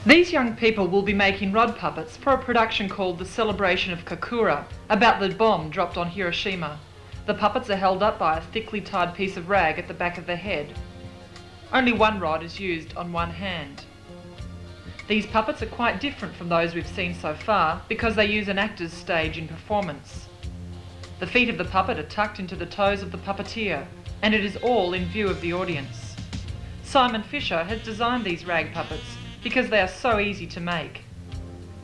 These young people will be making rod puppets for a production called The Celebration of Kakura, about the bomb dropped on Hiroshima. The puppets are held up by a thickly tied piece of rag at the back of the head. Only one rod is used on one hand. These puppets are quite different from those we've seen so far because they use an actor's stage in performance. The feet of the puppet are tucked into the toes of the puppeteer, and it is all in view of the audience. Simon Fisher has designed these rag puppets because they are so easy to make.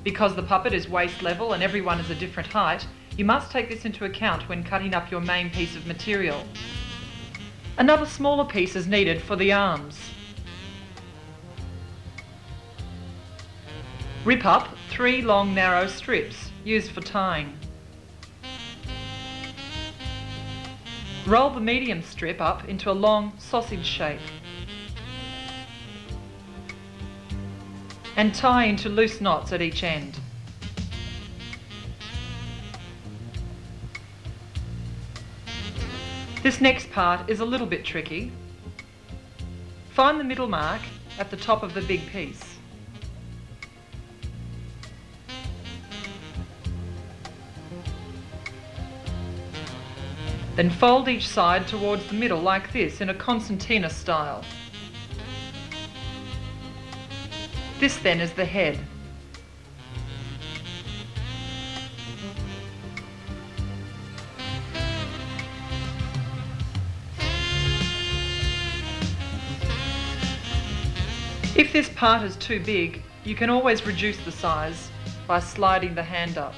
Because the puppet is waist level and everyone is a different height, you must take this into account when cutting up your main piece of material. Another smaller piece is needed for the arms. Rip up 3 long narrow strips used for tying. Roll the medium strip up into a long sausage shape and tie into loose knots at each end. This next part is a little bit tricky. Find the middle mark at the top of the big piece. Then fold each side towards the middle like this in a concertina style. This then is the head. If this part is too big, you can always reduce the size by sliding the hand up.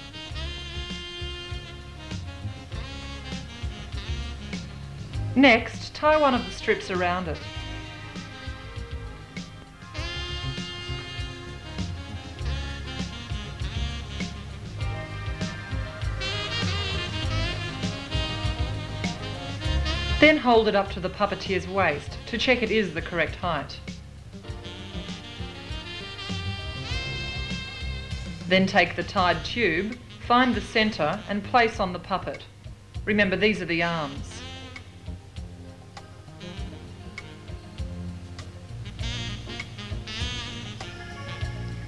Next, tie one of the strips around it. Then hold it up to the puppeteer's waist to check it is the correct height. Then take the tied tube, find the centre and place on the puppet. Remember, these are the arms.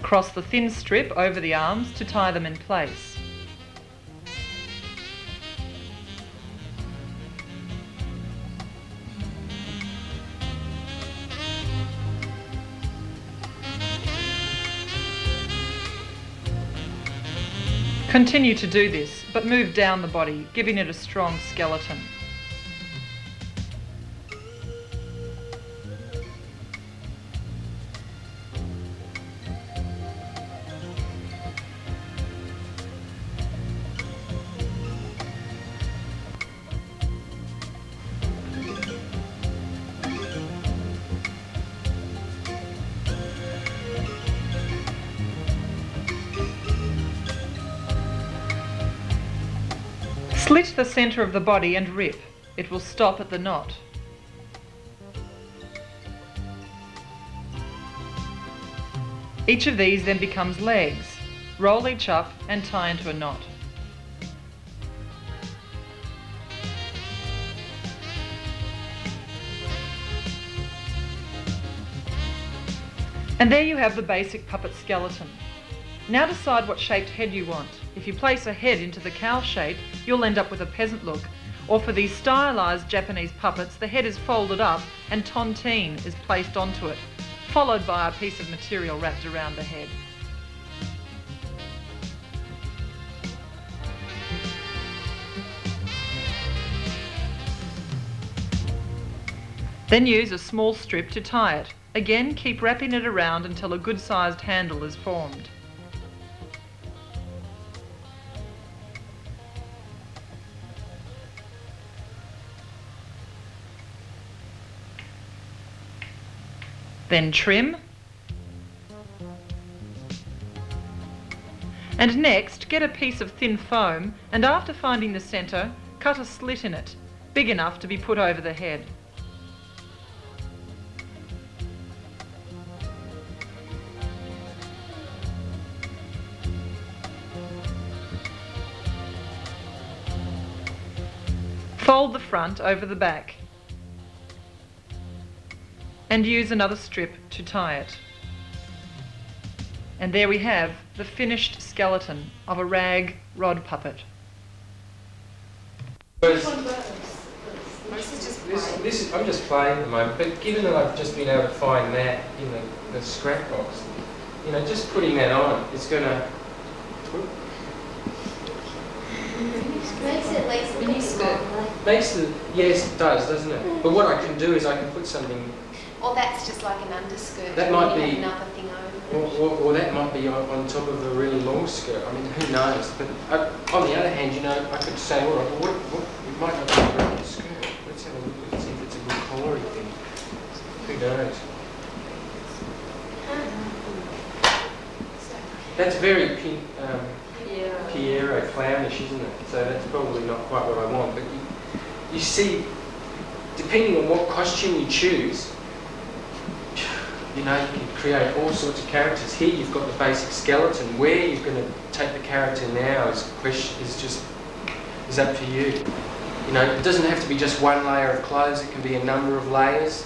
Cross the thin strip over the arms to tie them in place. Continue to do this, but move down the body, giving it a strong skeleton. Slit the centre of the body and rip. It will stop at the knot. Each of these then becomes legs. Roll each up and tie into a knot. And there you have the basic puppet skeleton. Now decide what shaped head you want. If you place a head into the cow shape, you'll end up with a peasant look. Or for these stylised Japanese puppets, the head is folded up and tontine is placed onto it, followed by a piece of material wrapped around the head. Then use a small strip to tie it. Again, keep wrapping it around until a good-sized handle is formed. Then trim. And next, get a piece of thin foam and after finding the centre, cut a slit in it, big enough to be put over the head. Fold the front over the back and use another strip to tie it. And there we have the finished skeleton of a rag rod puppet. This is, I'm just playing at the moment, but given that I've just been able to find that in the scrap box, you know, just putting that on, it's going to... Makes it like miniskirt. Makes the... Yes, it does, doesn't it? But what I can do is I can put something... Or that's just like an underskirt. That might be... Another thing over. Or that might be on top of a really long skirt. I mean, who knows? But on the other hand, you know, I could say, all right, well, what it might not be a really skirt. Let's have a look and see if it's a good collaring thing. Who knows? That's very Piero clownish, isn't it? So that's probably not quite what I want. But you see, depending on what costume you choose, you know, you can create all sorts of characters. Here you've got the basic skeleton. Where you're going to take the character now is up to you. You know, it doesn't have to be just one layer of clothes. It can be a number of layers.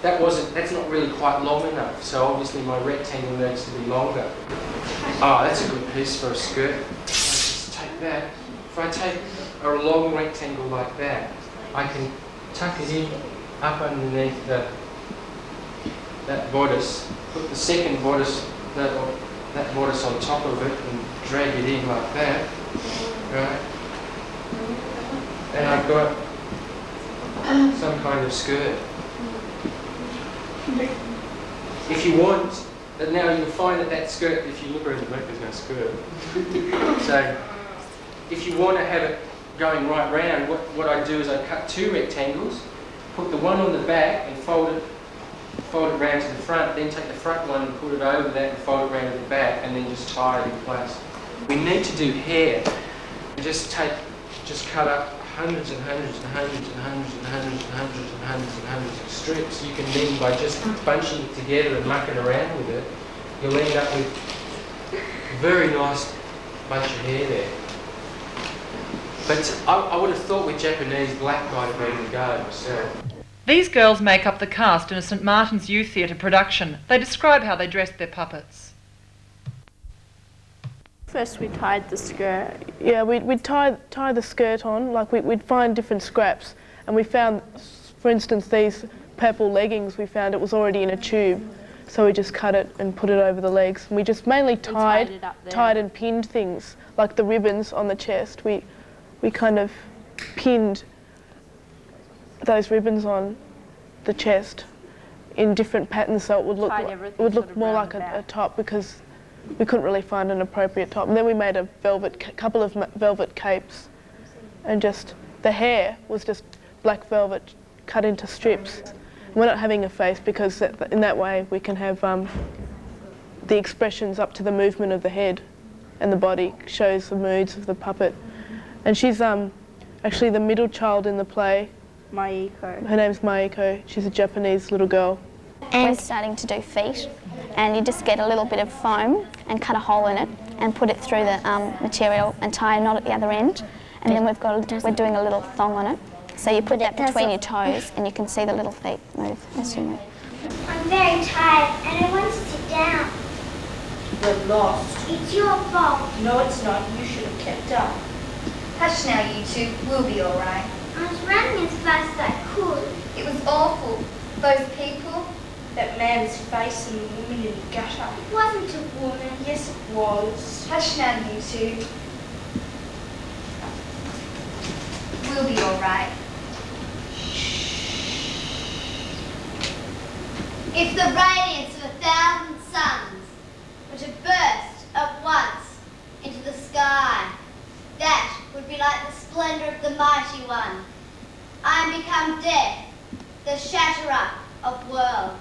That's not really quite long enough. So obviously my rectangle needs to be longer. Oh, that's a good piece for a skirt. I just take that. If I take a long rectangle like that, I can tuck it in up underneath that bodice, put the second bodice, that bodice on top of it and drag it in like that, right? And I've got some kind of skirt. If you want, but now you'll find that skirt, if you look around the back, there's no skirt. So if you want to have it going right round, what I do is I cut two rectangles, put the one on the back and fold it round to the front, then take the front one and put it over that and fold it round to the back, and then just tie it in place. We need to do hair. Just cut up hundreds and hundreds and hundreds and hundreds and hundreds and hundreds and hundreds and hundreds of strips. You can then, by just bunching it together and mucking around with it, you'll end up with a very nice bunch of hair there. But I would have thought with Japanese, black might have been the go myself. These girls make up the cast in a St Martin's Youth Theatre production. They describe how they dressed their puppets. First we tied the skirt. Yeah, we'd tie the skirt on, like we'd find different scraps, and we found, for instance, these purple leggings, we found it was already in a tube, so we just cut it and put it over the legs. And we just mainly tied and pinned things, like the ribbons on the chest. We kind of pinned those ribbons on the chest in different patterns, so it would look more like a top, because we couldn't really find an appropriate top. And then we made a couple of velvet capes, and just the hair was just black velvet cut into strips. We're not having a face, because in that way we can have the expressions up to the movement of the head, and the body shows the moods of the puppet. And she's actually the middle child in the play. Maiko. Her name's Maiko. She's a Japanese little girl. And we're starting to do feet, and you just get a little bit of foam and cut a hole in it and put it through the material and tie a knot at the other end, and then we're doing a little thong on it. So you put that between your toes and you can see the little feet move as you move. I'm very tired and I want to sit down. We're lost. It's your fault. No, it's not. You should have kept up. Hush now, you two. We'll be all right. I was running as fast as I could. It was awful. Those people. That man's face and the woman in the gutter. It wasn't a woman. Yes, it was. Hush now, you two. We'll be all right. If the radiance of 1,000 suns were to burst at once into the sky, that would be like the splendor of the mighty one. I am become death, the shatterer of worlds.